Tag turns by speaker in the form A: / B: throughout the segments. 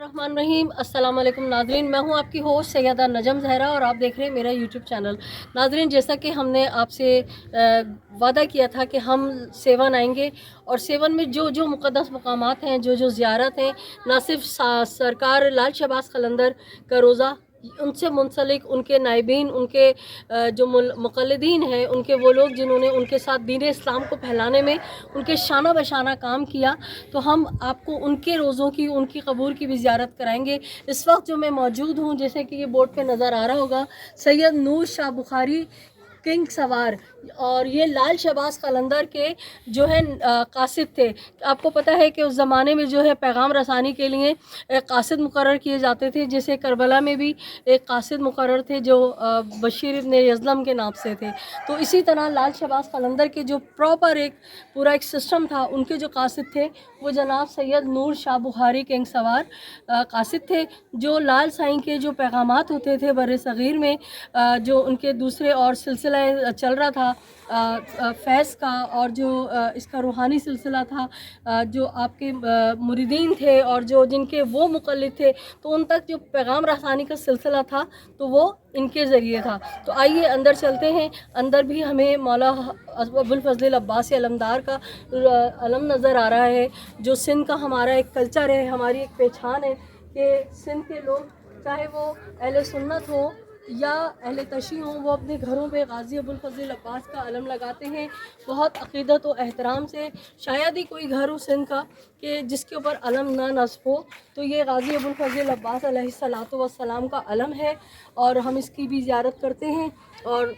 A: रहमान रहीम। अस्सलाम वालेकुम नाजरीन, मैं हूं आपकी होस्ट सैयदा नजम जहरा और आप देख रहे हैं मेरा यूट्यूब चैनल। नाजरीन, जैसा कि हमने आपसे वादा किया था कि हम सेवन आएंगे और सेवन में जो जो मुक़द्दस मकामात हैं, जो जो ज़ियारत हैं, ना सिर्फ सरकार लाल शहबाज कलंदर का रोज़ा, उनसे मुंसलिक उनके नायबीन, उनके जो मुक़ल्लिदीन हैं, उनके वो लोग जिन्होंने उनके साथ दीन इस्लाम को फैलाने में उनके शाना बशाना काम किया, तो हम आपको उनके रोज़ों की, उनकी कब्र की भी ज़ियारत कराएंगे। इस वक्त जो मैं मौजूद हूँ, जैसे कि ये बोर्ड पे नज़र आ रहा होगा, सैयद नूर शाह बुखारी किंग सवार, और ये लाल शहबाज कलंदर के जो है कासिद थे। आपको पता है कि उस ज़माने में जो है पैगाम रसानी के लिए कासिद मुकर्रर किए जाते थे, जैसे करबला में भी एक कासिद मुकर्रर थे जो बशीर इब्न यज़लम के नाम से थे। तो इसी तरह लाल शहबाज कलंदर के जो प्रॉपर एक पूरा एक सिस्टम था, उनके जो कासिद थे वो जनाब सैयद नूर शाह बुखारी किंग सवार कासिद थे, जो लाल साईं के जो पैगामात होते थे बर सग़ीर में, जो उनके दूसरे और सिलसिला चल रहा था फैज़ का, और जो इसका रूहानी सिलसिला था, जो आपके मुरीदीन थे और जो जिनके वो मुक़ल्लिद थे, तो उन तक जो पैगाम रसानी का सिलसिला था तो वो इनके ज़रिए था। तो आइए अंदर चलते हैं। अंदर भी हमें मौला अबुल फ़ज़ल अब्बासी अलमदार का अलम नज़र आ रहा है, जो सिंध का हमारा एक कल्चर है, हमारी एक पहचान है कि सिंध के लोग, चाहे वो अहले सुन्नत हो या अहले तशी हों, वो अपने घरों पे गाज़ी अबुल फ़ज़ल अब्बास का अलम लगाते हैं बहुत अक़ीदत और एहतराम से। शायद ही कोई घर हो सिंध का कि जिसके ऊपर अलम ना नस्ब हो, तो ये गाज़ी अबुल फ़ज़ल अब्बास अलैहिस्सलातु वस्सलाम का अलम है और हम इसकी भी ज़ियारत करते हैं। और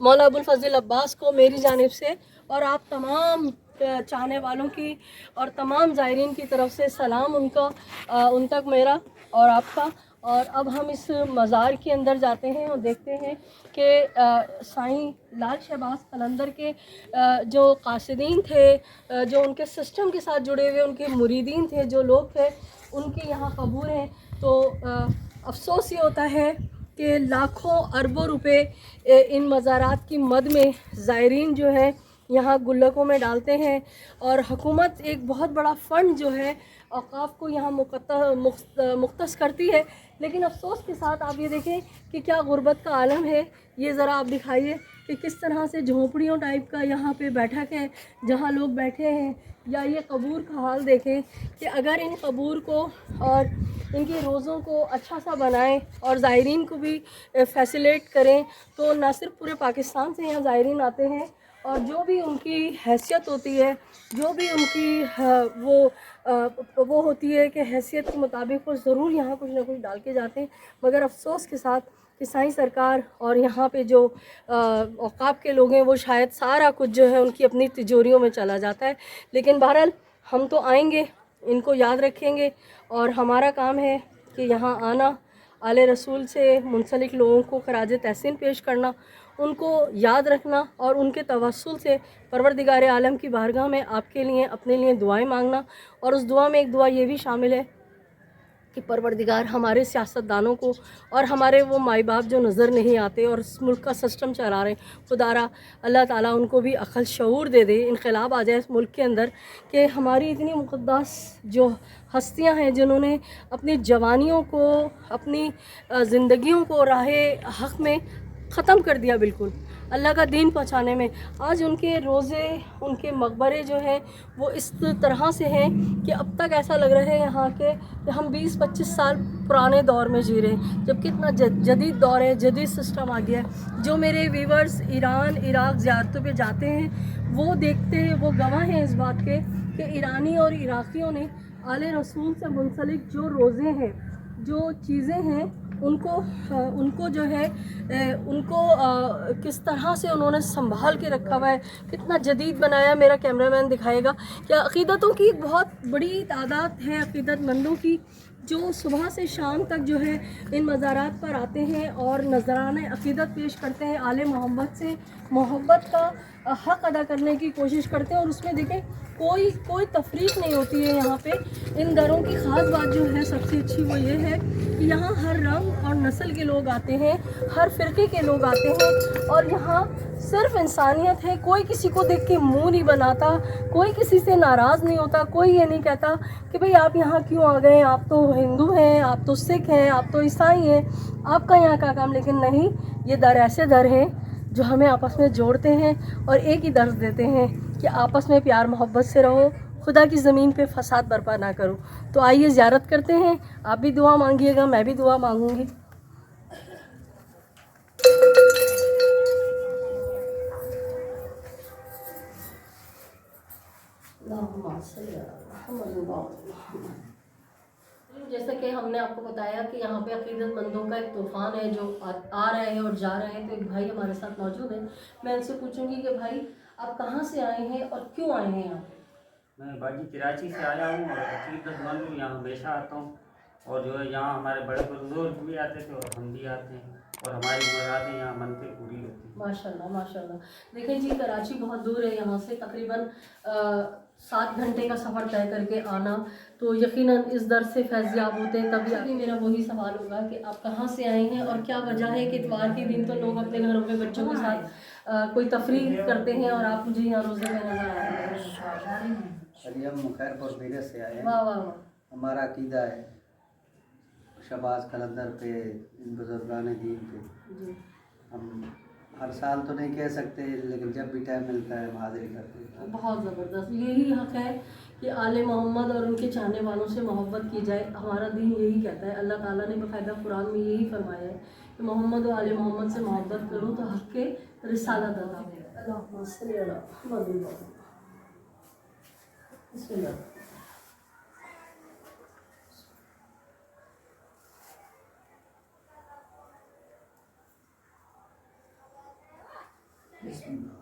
A: मौला अबुल फ़ज़ल अब्बास को मेरी जानिब से और आप तमाम चाहने वालों की और तमाम ज़ायरीन की तरफ से सलाम उनका, उन तक मेरा और आपका। और अब हम इस मज़ार के अंदर जाते हैं और देखते हैं कि साईं लाल शहबाज कलंदर के जो कासिदीन थे, जो उनके सिस्टम के साथ जुड़े हुए उनके मुरीदीन थे, जो लोग थे, उनके यहाँ कबूर हैं। तो अफ़सोस ये होता है कि लाखों अरबों रुपए इन मज़ारात की मद में ज़ायरीन जो है यहाँ गुल्लकों में डालते हैं, और हुकूमत एक बहुत बड़ा फ़ंड जो है औक़ाफ़ को यहाँ मुख्तस करती है। लेकिन अफसोस के साथ आप ये देखें कि क्या गुर्बत का आलम है। ये ज़रा आप दिखाइए कि किस तरह से झोंपड़ियों टाइप का यहाँ पे बैठक है जहाँ लोग बैठे हैं, या ये कबूर का हाल देखें कि अगर इन कबूर को और इनके रोज़ों को अच्छा सा बनाएं और ज़ायरीन को भी फैसिलेट करें, तो न सिर्फ पूरे पाकिस्तान से यहाँ ज़ायरीन आते हैं, और जो भी उनकी हैसियत होती है, जो भी उनकी वो होती है कि हैसियत के मुताबिक वो ज़रूर यहाँ कुछ ना कुछ डाल के जाते हैं। मगर अफसोस के साथ कि साईं सरकार और यहाँ पे जो औक़ाफ़ के लोग हैं, वो शायद सारा कुछ जो है उनकी अपनी तिजोरियों में चला जाता है। लेकिन बहरहाल हम तो आएंगे, इनको याद रखेंगे, और हमारा काम है कि यहाँ आना, आले रसूल से मुंसलिक लोगों को खराज तहसीन पेश करना, उनको याद रखना, और उनके तवस्सुल से परवरदिगार आलम की बारगाह में आपके लिए, अपने लिए दुआएं मांगना। और उस दुआ में एक दुआ ये भी शामिल है कि परवरदिगार हमारे सियासतदानों को और हमारे वो माई बाप जो नज़र नहीं आते और इस मुल्क का सिस्टम चला रहे हैं, खुदारा अल्लाह ताला उनको भी अक्ल शऊर दे दे, इनक़लाब आ जाए इस मुल्क के अंदर, कि हमारी इतनी मुक़द्दस जो हस्तियां हैं जिन्होंने अपनी जवानियों को, अपनी ज़िंदगियों को राह हक़ में ख़त्म कर दिया, बिल्कुल अल्लाह का दीन पहुँचाने में, आज उनके रोज़े, उनके मकबरे जो हैं वो इस तरह से हैं कि अब तक ऐसा लग रहा है यहाँ के कि हम 20-25 साल पुराने दौर में जी रहे हैं, जबकि इतना जदीद दौर है, जदीद सिस्टम आ गया है। जो मेरे व्यूवर्स ईरान, इराक़ ज़ियारतों पे जाते हैं, वो देखते हैं, वो गवाह हैं इस बात के कि ईरानी और इराक़ियों ने आले रसूल से मुंसलिक जो रोज़े हैं, जो चीज़ें हैं, उनको जो है उनको किस तरह से उन्होंने संभाल के रखा हुआ है, कितना जदीद बनाया। मेरा कैमरामैन दिखाएगा कि अक़ीदतों की एक बहुत बड़ी तादाद है, अक़ीदतमंदों की, जो सुबह से शाम तक जो है इन मज़ारात पर आते हैं और नजराने अक़ीदत पेश करते हैं, आले मोहम्मद से मोहब्बत का حق ادا کرنے کی کوشش کرتے ہیں، اور اس میں دیکھیں کوئی تفریق نہیں ہوتی ہے یہاں پہ۔ ان گھروں کی خاص بات جو ہے سب سے اچھی وہ یہ ہے کہ یہاں ہر رنگ اور نسل کے لوگ آتے ہیں، ہر فرقے کے لوگ آتے ہیں، اور یہاں صرف انسانیت ہے۔ کوئی کسی کو دیکھ کے منہ نہیں بناتا، کوئی کسی سے ناراض نہیں ہوتا، کوئی یہ نہیں کہتا کہ بھئی آپ یہاں کیوں آ گئے، آپ تو ہندو ہیں، آپ تو سکھ ہیں، آپ تو عیسائی ہیں، آپ کا یہاں کا کام۔ لیکن نہیں، یہ در ایسے در ہیں جو ہمیں آپس میں جوڑتے ہیں اور ایک ہی درس دیتے ہیں کہ آپس میں پیار محبت سے رہو، خدا کی زمین پہ فساد برپا نہ کرو۔ تو آئیے زیارت کرتے ہیں، آپ بھی دعا مانگیے گا، میں بھی دعا مانگوں گی۔ جیسا کہ ہم نے آپ کو بتایا کہ یہاں پہ عقیدت مندوں کا ایک طوفان ہے جو آ رہے ہیں اور جا رہے ہیں، تو ایک بھائی ہمارے ساتھ موجود ہیں۔ میں ان سے پوچھوں گی کہ بھائی آپ کہاں سے آئے ہیں اور کیوں آئے ہیں یہاں؟
B: میں باجی کراچی سے آیا ہوں اور عقیدت مند ہوں، یہاں ہمیشہ آتا ہوں، اور جو ہے یہاں ہمارے بڑے بزرگ بھی آتے تھے اور ہم بھی آتے ہیں، اور ہماری مرادیں یہاں منتیں پوری ہوتی ہیں۔
A: ماشاء اللہ ماشاء اللہ۔ دیکھیں جی، کراچی بہت دور ہے یہاں سے، تقریباً 7 گھنٹے کا سفر طے کر کے آنا، تو یقیناً اس در سے فیضیاب ہوتے ہیں۔ تبھی میرا وہی سوال ہوگا کہ آپ کہاں سے آئے ہیں اور کیا وجہ ہے کہ اتوار کے دن تو لوگ اپنے گھروں میں بچوں کے ساتھ کوئی تفریح کرتے ہیں اور آپ مجھے یہاں روزے میں نظر آ رہے ہیں؟
C: ہم خیرپور بیگہ سے آئے ہیں۔
A: واہ واہ واہ۔
C: ہمارا عقیدہ ہے شہباز قلندر پہ، ان بزرگان دین پہ۔
A: جی،
C: ہم ہر سال تو نہیں کہہ سکتے، لیکن جب بھی ٹائم ملتا ہے ہم حاضری کرتے ہیں۔
A: بہت زبردست، یہی حق ہے کہ آل محمد اور ان کے چاہنے والوں سے محبت کی جائے۔ ہمارا دین یہی کہتا ہے، اللہ تعالیٰ نے باقاعدہ قرآن میں یہی فرمایا ہے کہ محمد و آل محمد سے محبت کرو تو حق کے رسالت ادا ہے۔ اللہم صلی علی محمد و آل۔ بسم اللہ۔
C: بسم اللہ۔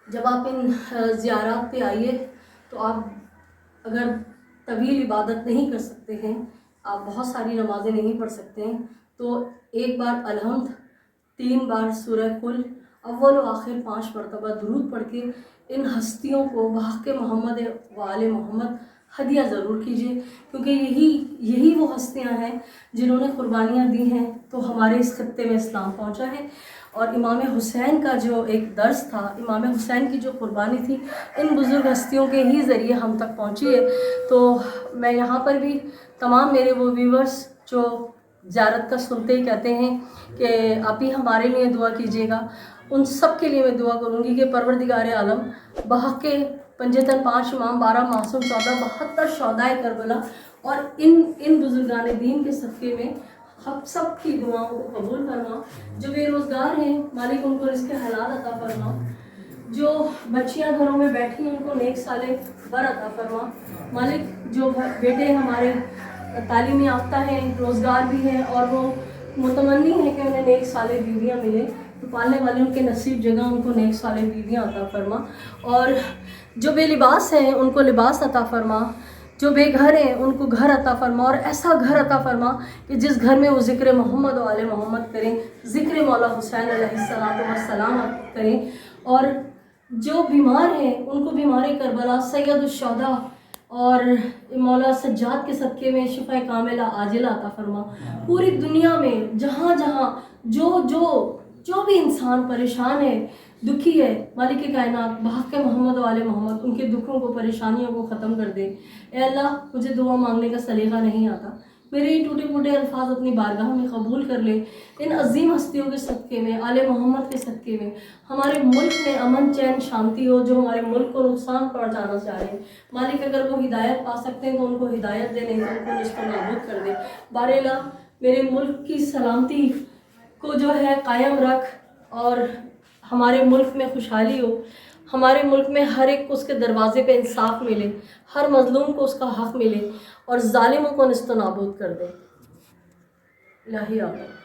A: جب آپ ان زیارات پہ آئیے تو آپ اگر طویل عبادت نہیں کر سکتے ہیں، آپ بہت ساری نمازیں نہیں پڑھ سکتے ہیں، تو ایک بار الحمد، 3 بار سورہ قل، اول و آخر 5 مرتبہ درود پڑھ کے ان ہستیوں کو بحق محمد و آل محمد ہدیہ ضرور کیجیے، کیونکہ یہی وہ ہستیاں ہیں جنہوں نے قربانیاں دی ہیں تو ہمارے اس خطے میں اسلام پہنچا ہے۔ اور امام حسین کا جو ایک درس تھا، امام حسین کی جو قربانی تھی، ان بزرگ ہستیوں کے ہی ذریعے ہم تک پہنچی ہے۔ تو میں یہاں پر بھی تمام میرے وہ ویورز جو زیارت کا سنتے ہی کہتے ہیں کہ آپ ہی ہمارے لیے دعا کیجیے گا، ان سب کے لیے میں دعا کروں گی کہ پروردگار عالم بحق پنجتن 5 امام 12 معصوم 14 72 شہدائے کربلا اور ان بزرگان دین کے صدقے میں ہم سب کی دعاؤں کو قبول فرما۔ جو بے روزگار ہیں مالک ان کو رزق حلال عطا فرما، جو بچیاں گھروں میں بیٹھی ہیں ان کو نیک صالح بر عطا فرما مالک، جو بیٹے ہمارے تعلیم یافتہ ہیں، روزگار بھی ہیں اور وہ متمنی ہیں کہ انہیں نیک صالح بیویاں ملیں، تو پالنے والے ان کے نصیب جگہ ان کو نیک صالح بیویاں عطا فرما، اور جو بے لباس ہیں ان کو لباس عطا فرما، جو بے گھر ہیں ان کو گھر عطا فرما، اور ایسا گھر عطا فرما کہ جس گھر میں وہ ذکر محمد و آل محمد کریں، ذکر مولا حسین علیہ السلام کریں، اور جو بیمار ہیں ان کو بیمار کربلا سید الشہداء اور مولا سجاد کے صدقے میں شفا کاملہ عاجلہ عطا فرما۔ پوری دنیا میں جہاں جہاں جو بھی انسان پریشان ہے، دکھی ہے، مالک کائنات بحق محمد و آل محمد ان کے دکھوں کو، پریشانیوں کو ختم کر دے۔ اے اللہ، مجھے دعا مانگنے کا سلیقہ نہیں آتا، میرے یہ ٹوٹے پھوٹے الفاظ اپنی بارگاہ میں قبول کر لے۔ ان عظیم ہستیوں کے صدقے میں، آل محمد کے صدقے میں ہمارے ملک میں امن چین شانتی ہو، جو ہمارے ملک کو نقصان پہنچانا چاہ رہے ہیں مالک، اگر وہ ہدایت پا سکتے ہیں تو ان کو ہدایت دے، نہیں تو ان کو نشت و نابود کر دے۔ باراللہ میرے ملک کی سلامتی کو جو ہے قائم رکھ اور ہمارے ملک میں خوشحالی ہو۔ ہمارے ملک میں ہر ایک کو اس کے دروازے پہ انصاف ملے، ہر مظلوم کو اس کا حق ملے اور ظالموں کو نیست و نابود کر دے۔ الہی آمین۔